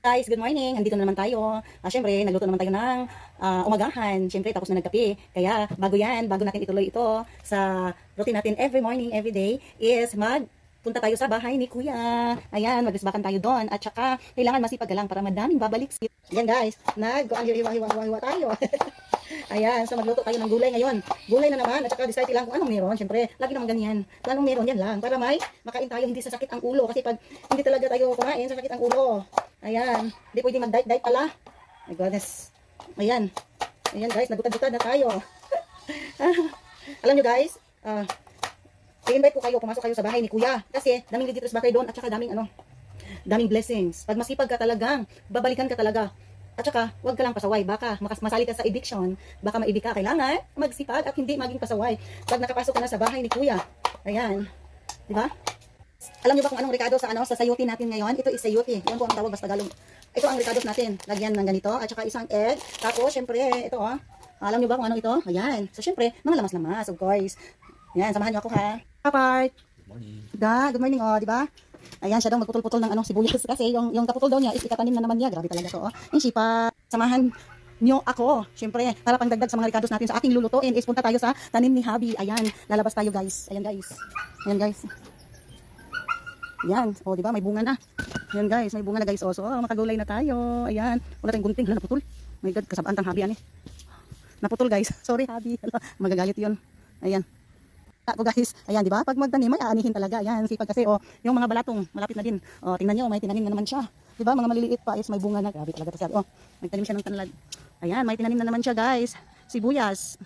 Guys, good morning. Andito na naman tayo. Siyempre, nagluto naman tayo ng umagahan. Siyempre, tapos na nagkape. Kaya, bago natin ituloy ito sa routine natin every morning, every day, is punta tayo sa bahay ni Kuya. Ayan, magdisbakan tayo doon. At saka, kailangan masipag ka lang para madaming babalik. Ayan guys, hiwa tayo. Ayan, so magluto tayo ng gulay ngayon. Gulay na naman, at saka decide lang kung anong meron. Siyempre, lagi naman ganyan. Kung anong meron, yan lang. Para makain tayo, hindi sasakit ang ulo. Kasi pag hindi talaga tayo kumain, sasakit ang ulo. Ayan, hindi pwede mag-diet pala. My goodness. Ayan. Ayan guys, nagutad-gutad na tayo. Alam nyo guys, i-invite ko kayo, pumasok kayo sa bahay ni Kuya. Kasi daming visitors ba kayo doon, at saka daming blessings. Pag masipag ka talagang, babalikan ka talaga. At saka, huwag ka lang pasaway. Baka masali ka sa eviction, baka maibig ka. Kailangan magsipag at hindi maging pasaway. Pag nakapasok ka na sa bahay ni Kuya. Ayan. Di ba? Alam niyo ba kung anong ricado sa sayuti natin ngayon? Ito is sayuti. Yan po ang tawag basta Tagalog. Ito ang ricados natin. Lagyan ng ganito. At saka isang egg. Tapos, syempre, ito alam niyo ba kung ano ito? Ayan. So, syempre, mga lamas-lamas, of course. Ayan, samahan niyo ako ha. Kapart. Morning. Good morning, di ba? Ayan, siya daw magputol-putol ng sibuyas kasi yung kaputol daw niya is ikatanim na naman niya. Grabe talaga to. Yung sipa, samahan niyo ako. Syempre, para pang dagdag sa mga ricados natin sa ating lulutuin is punta tayo sa tanim ni Habi. Ayan, lalabas tayo guys. Ayan guys. Ayan guys. Ayan, di ba? May bunga na. Ayan guys, may bunga na guys. So, makagulay na tayo. Ayan, wala tayong gunting. Hala, naputol. My God, kasabaan tang Habi yan eh. Naputol guys. Sorry Habi. Magagalit 'yon. Ayan. Ako guys, ayan di ba? Pag magtanim ay aanihin talaga. Ayan, sipag kasi yung mga balatong malapit na din. Tingnan niyo, may tinanim na naman siya. Di ba? Mga maliliit pa is may bunga na. Grabe talaga to siya. Nagtanim siya ng tanlad. Ayan, may tinanim na naman siya, guys. Sibuyas.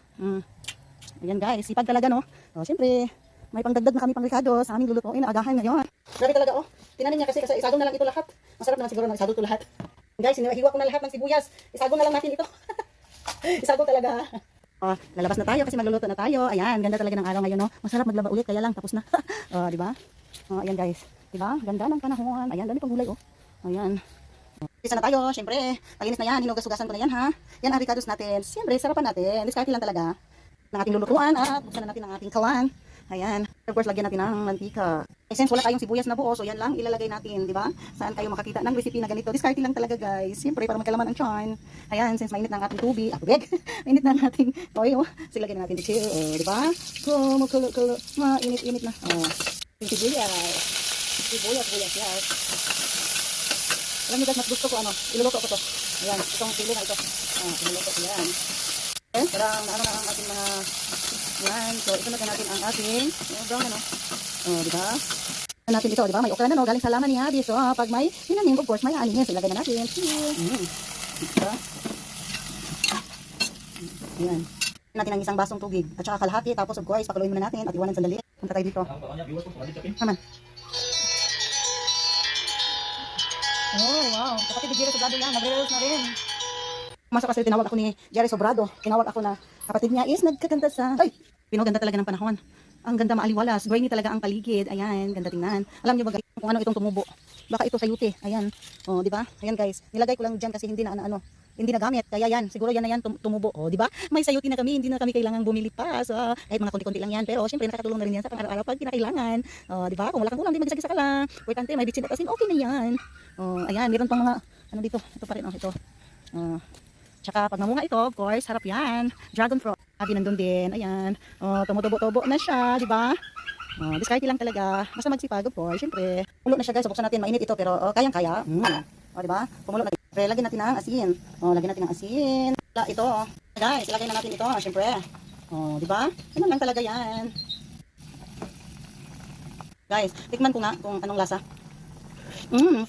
Ayan, guys, sipag talaga no. Siyempre, may pangdagdag na kami pang ricado sa aming lulutuin na agahan ngayon. Grabe talaga tinanim niya kasi isagong na lang ito lahat. Masarap naman siguro na isagong ito lahat. Guys, hiwa ko na lahat ng sibuyas. Isagong na lang natin ito. Isagong talaga. Lalabas na tayo kasi magluluto na tayo. Ayan, ganda talaga ng araw ngayon, no? Masarap maglaba ulit, kaya lang tapos na. Di ba? Ayan guys. Di ba? Ganda ng panahon. Ayan, dami pang gulay, Ayan. Pisa na tayo, syempre. Paginis na yan, hinugas-hugasan ko na yan, ha? Yan ang ricados natin. Siyempre, sarapan natin. Diskarte lang talaga ng ating lulutuan at buksan na natin ang ating kawan. Ayan. Of course, lagyan natin ng mantika. Since wala tayong sibuyas na buo, so yan lang ilalagay natin, di ba? Saan tayo makakita ng recipe na ganito? Diskarte lang talaga, guys. Siyempre, para magkalaman ang tiyan. Ayan, since mainit na ang ating tubig, mainit na ang ating oil. So, lagyan na natin dito, di ba? Kumukulo, mainit na. Sibuyas. Sibuyas, yes. Alam niyo guys, mas gusto ko iluluto ko to. Ayan, itong pilo na ito. Iluluto ko yan. Parang na ang ating mga yan. So, ito na natin ang ating brown di ba? Natin ito, di ba? May okra na galing sa laman ni Habi. So, pag may tinanim, of course, may aanihin. So, ilagay na natin. Diba? Ayan. Natin ang isang basong tubig at saka kalahati. Tapos, of course, pakuluin muna natin at iwanan sandali. Punta tayo dito. Naman. Wow. Kapatid ni Jerry Sobrado yan. Nagre-reels na rin. Masok kasi tinawag ako ni Jerry Sobrado. Tinawag ako na kapatid niya is nagkaganda sa... Ay! Pinoganda talaga ng panahon. Ang ganda maaliwalas. Grainy talaga ang paligid. Ayan, ganda tingnan. Alam niyo ba guys, kung ano itong tumubo? Baka ito sayuti. Ayan. Di ba? Ayan guys. Nilagay ko lang diyan kasi hindi na hindi na gamit. Kaya yan, siguro yan na yan tumubo. Di ba? May sayuti na kami, hindi na kami kailangan bumili pa. So, kahit mga konti-konti lang yan, pero syempre nakatulong na rin yan sa pang-araw-araw pag kinakailangan. Di ba? Kung wala kang ulam, di magsagisa ka lang. Importante, may bitsin at asin, okay na yan. Ayan, meron pang mga dito. Ito pa rin ito. Tsaka pag namunga ito, of course, harap yan. Dragon fruit. Sabi nandun din. Ayan. Tumutubo-tubo na siya, di ba? Diskarte lang talaga. Basta magsipag, of course. Siyempre. Pulo na siya guys. Buksan natin. Mainit ito pero kayang-kaya. Di ba? Pumulo natin. Siyempre, lagyan natin ng asin. Lagyan natin ng asin. Ito. Guys, ilagay na natin ito. Siyempre. Di ba? Ganun lang talaga yan. Guys, tikman ko nga kung anong lasa.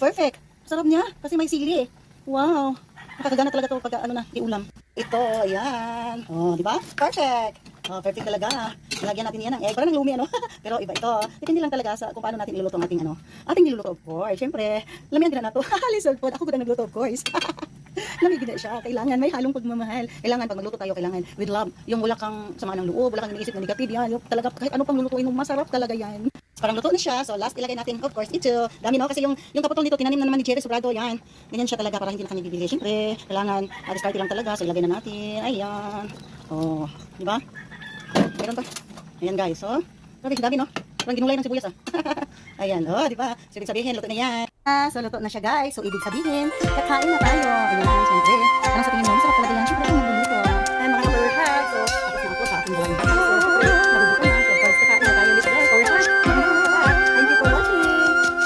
Perfect. Sarap niya. Kasi may sili. Wow. Nakakagana talaga ito pag iulam. Ito, ayan. Di ba? Perfect. Perfect talaga. Lagyan natin yan ng egg. Parang lumi, Pero iba ito. Depende lang talaga sa kung paano natin iluluto ang ating ating niluluto, of course. Siyempre, lamihan din na ito. Lizard food. Ako ba na nagluto, of course. Lamigin siya. Kailangan may halong pagmamahal. Kailangan pag magluto tayo, kailangan with love. Yung wala kang sama ng loob, wala kang iniisip na negative yan. Yung talaga, kahit ano pang lulutuin mo, masarap talaga yan. Parang luto na siya. So last ilagay natin, of course, ito. Dami kasi yung kaputol nito, tinanim na naman ni Jerry Sobrado. Yan. Ganyan siya talaga para hindi na kami bibili. Siyempre, kailangan, diskarte lang talaga. So ilagay na natin. Ayan. Di ba? Meron pa. Ayan guys. Grabe, dami Parang ginulay ng sibuyas Ayan. Di ba? So sabihin, luto na yan. So, luto na siya guys. So, ibig sabihin, kakain na tayo. Ayan, syempre. Parang sa